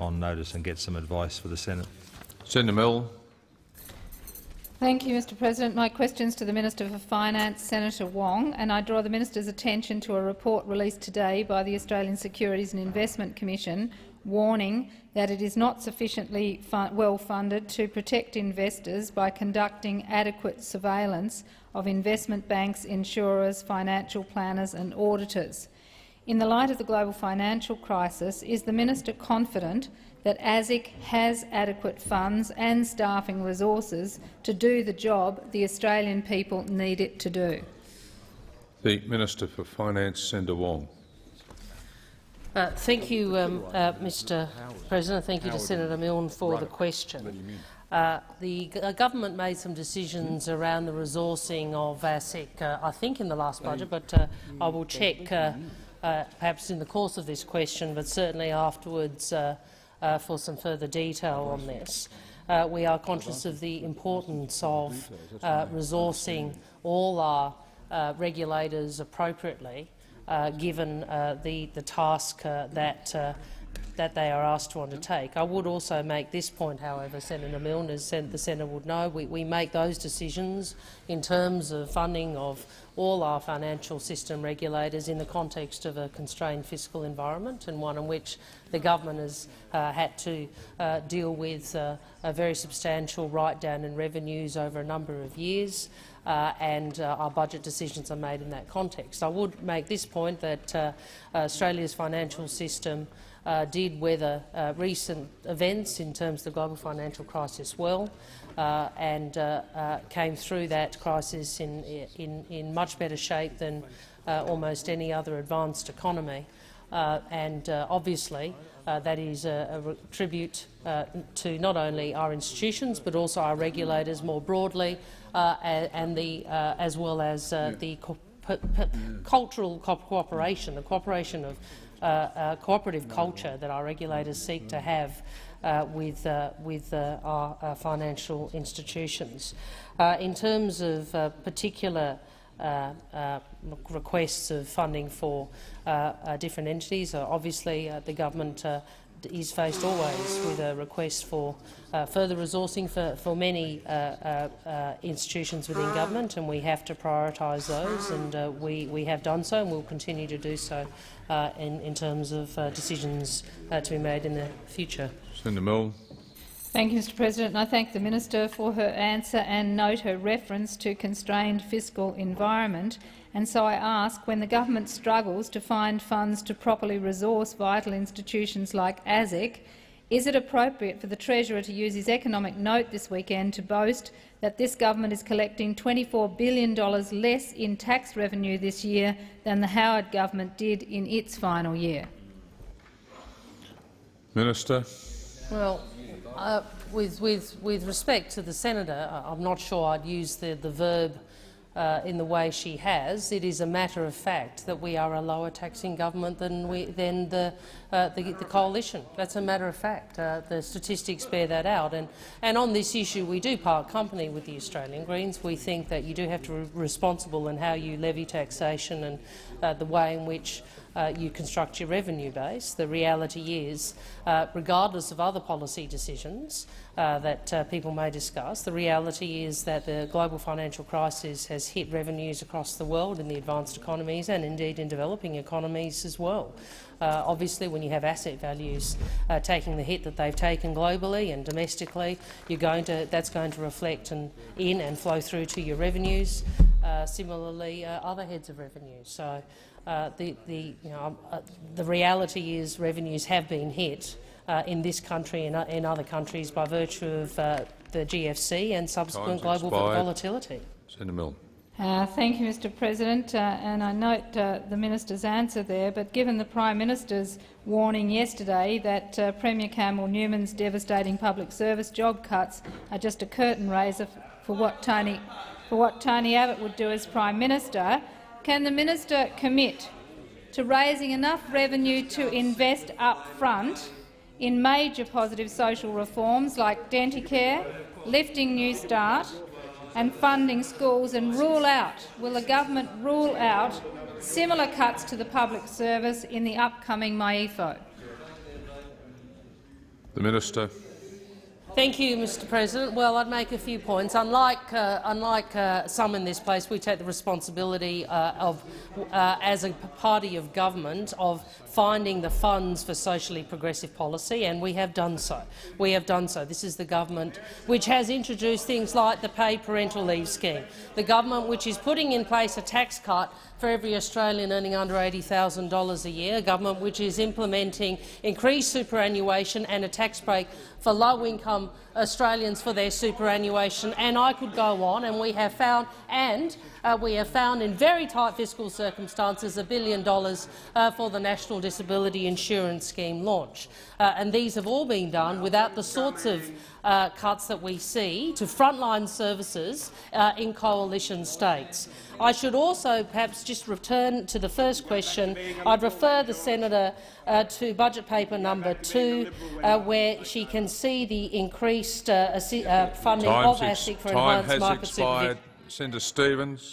on notice and get some advice for the Senate. Senator Milne. Thank you, Mr President. My question is to the Minister for Finance, Senator Wong, and I draw the minister's attention to a report released today by the Australian Securities and Investment Commission warning that it is not sufficiently well funded to protect investors by conducting adequate surveillance of investment banks, insurers, financial planners and auditors. In the light of the global financial crisis, is the minister confident that ASIC has adequate funds and staffing resources to do the job the Australian people need it to do? The Minister for Finance, Senator Wong. Thank you, Mr President. Thank you to Senator Milne for the question. The government made some decisions around the resourcing of ASIC, I think in the last budget, but I will check perhaps in the course of this question, but certainly afterwards for some further detail on this. We are conscious of the importance of resourcing all our regulators appropriately, given the task that they are asked to undertake. I would also make this point, however, Senator Milne, as the Senator would know, we make those decisions in terms of funding of all our financial system regulators in the context of a constrained fiscal environment, and one in which the government has had to deal with a very substantial write-down in revenues over a number of years. And our budget decisions are made in that context. I would make this point that Australia's financial system did weather recent events in terms of the global financial crisis well, and came through that crisis in much better shape than almost any other advanced economy. Obviously, that is a tribute to not only our institutions but also our regulators more broadly, and as well as the cultural cooperation, the cooperation of cooperative culture that our regulators seek to have with our financial institutions. In terms of particular requests of funding for different entities, obviously the government is faced always with a request for further resourcing for many institutions within government, and we have to prioritise those, and we have done so and will continue to do so in terms of decisions to be made in the future. Senator Milne. Thank you, Mr President. And I thank the minister for her answer and note her reference to constrained fiscal environment. And so I ask, when the government struggles to find funds to properly resource vital institutions like ASIC, is it appropriate for the Treasurer to use his economic note this weekend to boast that this government is collecting $24 billion less in tax revenue this year than the Howard government did in its final year? Minister. Well, with respect to the senator, I'm not sure I'd use the verb in the way she has. It is a matter of fact that we are a lower taxing government than the coalition. That's a matter of fact. The statistics bear that out. And on this issue, we do part company with the Australian Greens. We think that you do have to be responsible in how you levy taxation and the way in which you construct your revenue base. The reality is, regardless of other policy decisions that people may discuss, the reality is that the global financial crisis has hit revenues across the world in the advanced economies and indeed in developing economies as well. Obviously, when you have asset values taking the hit that they've taken globally and domestically, that's going to reflect in and flow through to your revenues. Similarly, other heads of revenue. So the reality is revenues have been hit in this country and in other countries by virtue of the GFC and subsequent global volatility. Senator Milne. Thank you, Mr President, and I note the minister's answer there, but given the Prime Minister's warning yesterday that Premier Campbell Newman's devastating public service job cuts are just a curtain raiser for what Tony Abbott would do as Prime Minister, can the minister commit to raising enough revenue to invest up front in major positive social reforms like Denticare, lifting New Start and funding schools, and will the government rule out similar cuts to the public service in the upcoming MYEFO? The Minister. Thank you, Mr. President. Well, I'd make a few points. Unlike some in this place, we take the responsibility as a party of government of finding the funds for socially progressive policy, and we have done so. This is the government which has introduced things like the paid parental leave scheme, the government which is putting in place a tax cut for every Australian earning under $80,000 a year, a government which is implementing increased superannuation and a tax break for low-income Australians for their superannuation, and I could go on. And we have found in very tight fiscal circumstances $1 billion for the National Disability Insurance Scheme launch. And these have all been done without the sorts of cuts that we see to frontline services in coalition states. I should also perhaps just return to the first question. I'd refer the senator to budget paper number 2, where she can see the increased funding of ASIC for enhanced market supervision. Senator Stevens.